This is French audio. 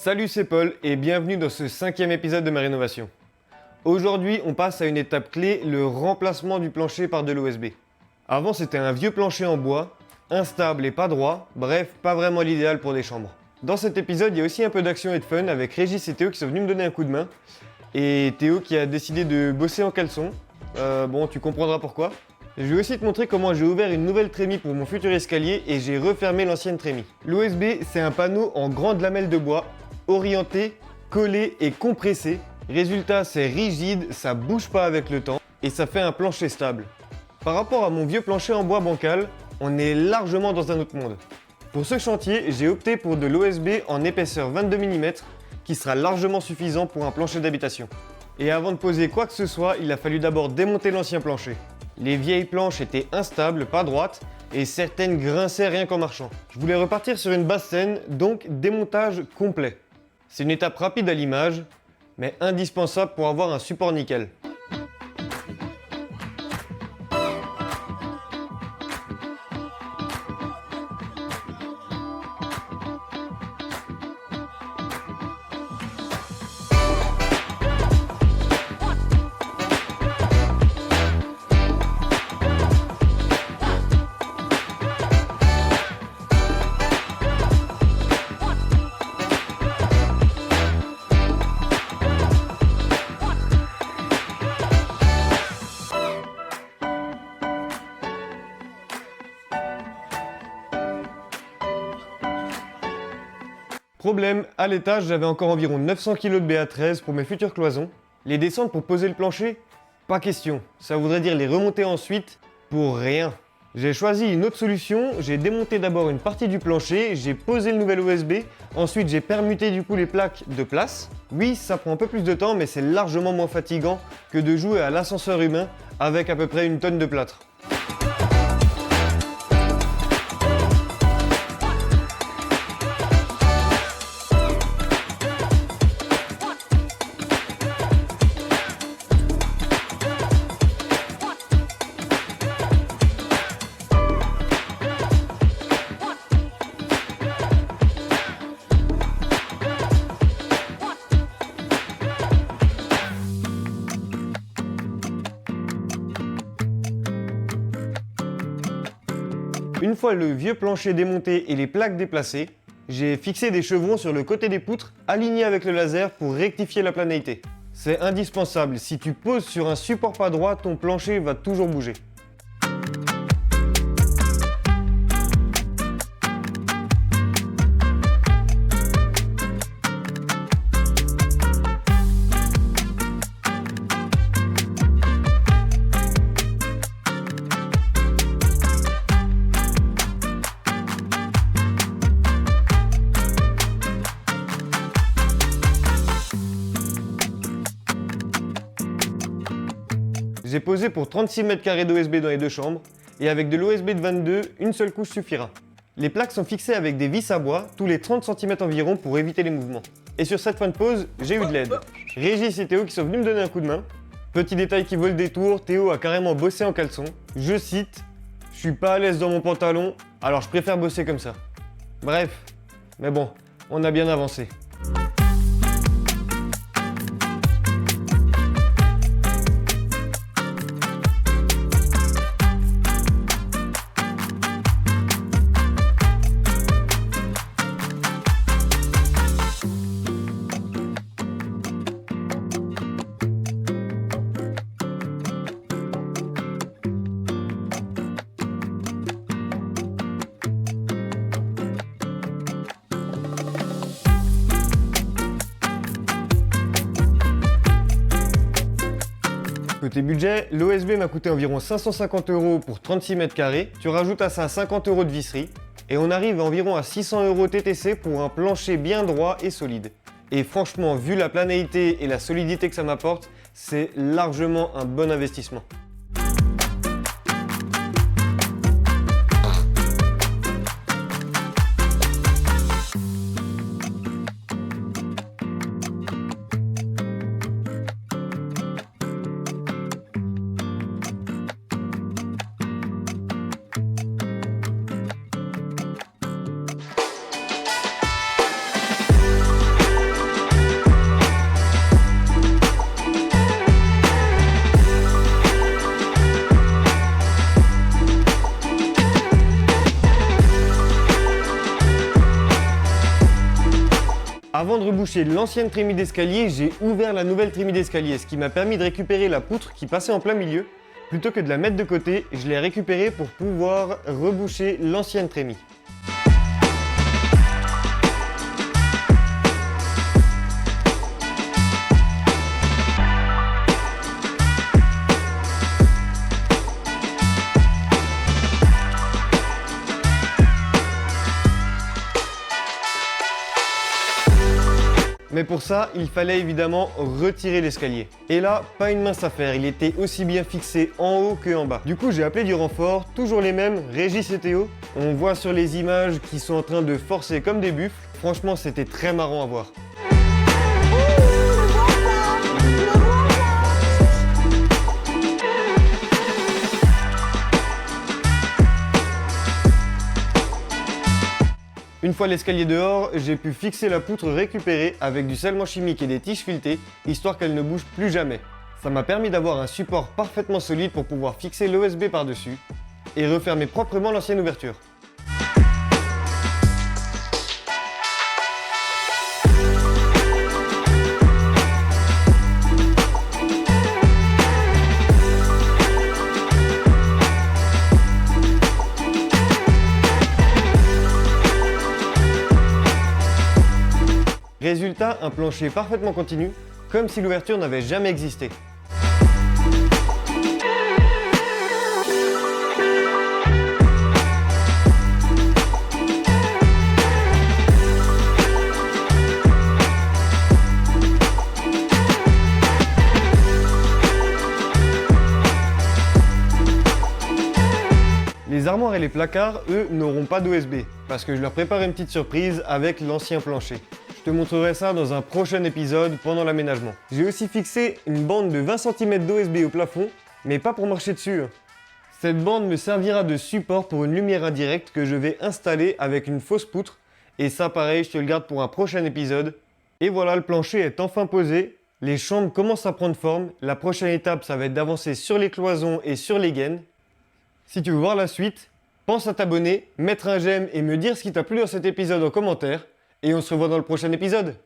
Salut, c'est Paul et bienvenue dans ce 5e épisode de ma rénovation. Aujourd'hui, on passe à une étape clé, le remplacement du plancher par de l'OSB. Avant, c'était un vieux plancher en bois, instable et pas droit, bref, pas vraiment l'idéal pour des chambres. Dans cet épisode, il y a aussi un peu d'action et de fun avec Régis et Théo qui sont venus me donner un coup de main. Et Théo qui a décidé de bosser en caleçon. Bon, tu comprendras pourquoi. Je vais aussi te montrer comment j'ai ouvert une nouvelle trémie pour mon futur escalier et j'ai refermé l'ancienne trémie. L'OSB, c'est un panneau en grandes lamelles de bois, orienté, collé et compressé. Résultat, c'est rigide, ça bouge pas avec le temps et ça fait un plancher stable. Par rapport à mon vieux plancher en bois bancal, on est largement dans un autre monde. Pour ce chantier, j'ai opté pour de l'OSB en épaisseur 22 mm qui sera largement suffisant pour un plancher d'habitation. Et avant de poser quoi que ce soit, il a fallu d'abord démonter l'ancien plancher. Les vieilles planches étaient instables, pas droites, et certaines grinçaient rien qu'en marchant. Je voulais repartir sur une base saine, donc démontage complet. C'est une étape rapide à l'image, mais indispensable pour avoir un support nickel. Problème, à l'étage, j'avais encore environ 900 kg de BA13 pour mes futures cloisons. Les descendre pour poser le plancher? Pas question. Ça voudrait dire les remonter ensuite pour rien. J'ai choisi une autre solution, j'ai démonté d'abord une partie du plancher, j'ai posé le nouvel OSB, ensuite j'ai permuté du coup les plaques de place. Oui, ça prend un peu plus de temps, mais c'est largement moins fatigant que de jouer à l'ascenseur humain avec à peu près une tonne de plâtre. Une fois le vieux plancher démonté et les plaques déplacées, j'ai fixé des chevrons sur le côté des poutres alignés avec le laser pour rectifier la planéité. C'est indispensable, si tu poses sur un support pas droit, ton plancher va toujours bouger. J'ai posé pour 36 m² d'OSB dans les deux chambres, et avec de l'OSB de 22, une seule couche suffira. Les plaques sont fixées avec des vis à bois, tous les 30 cm environ pour éviter les mouvements. Et sur cette fin de pause, j'ai eu de l'aide. Régis et Théo qui sont venus me donner un coup de main. Petit détail qui vaut le détour, Théo a carrément bossé en caleçon. Je cite, « Je suis pas à l'aise dans mon pantalon, alors je préfère bosser comme ça. » Bref, mais bon, on a bien avancé. Côté budget, l'OSB m'a coûté environ 550 € pour 36 m², tu rajoutes à ça 50 € de visserie, et on arrive environ à 600 € TTC pour un plancher bien droit et solide. Et franchement, vu la planéité et la solidité que ça m'apporte, c'est largement un bon investissement. Avant de reboucher l'ancienne trémie d'escalier, j'ai ouvert la nouvelle trémie d'escalier, ce qui m'a permis de récupérer la poutre qui passait en plein milieu. Plutôt que de la mettre de côté, je l'ai récupérée pour pouvoir reboucher l'ancienne trémie. Mais pour ça, il fallait évidemment retirer l'escalier. Et là, pas une mince affaire, il était aussi bien fixé en haut qu'en bas. Du coup, j'ai appelé du renfort, toujours les mêmes, Régis et Théo. On voit sur les images qu'ils sont en train de forcer comme des buffles. Franchement, c'était très marrant à voir. Une fois l'escalier dehors, j'ai pu fixer la poutre récupérée avec du scellement chimique et des tiges filetées, histoire qu'elle ne bouge plus jamais. Ça m'a permis d'avoir un support parfaitement solide pour pouvoir fixer l'OSB par-dessus et refermer proprement l'ancienne ouverture. Résultat, un plancher parfaitement continu, comme si l'ouverture n'avait jamais existé. Les armoires et les placards, eux, n'auront pas d'OSB, parce que je leur prépare une petite surprise avec l'ancien plancher. Je te montrerai ça dans un prochain épisode pendant l'aménagement. J'ai aussi fixé une bande de 20 cm d'OSB au plafond, mais pas pour marcher dessus. Cette bande me servira de support pour une lumière indirecte que je vais installer avec une fausse poutre. Et ça pareil, je te le garde pour un prochain épisode. Et voilà, le plancher est enfin posé. Les chambres commencent à prendre forme. La prochaine étape, ça va être d'avancer sur les cloisons et sur les gaines. Si tu veux voir la suite, pense à t'abonner, mettre un j'aime et me dire ce qui t'a plu dans cet épisode en commentaire. Et on se revoit dans le prochain épisode.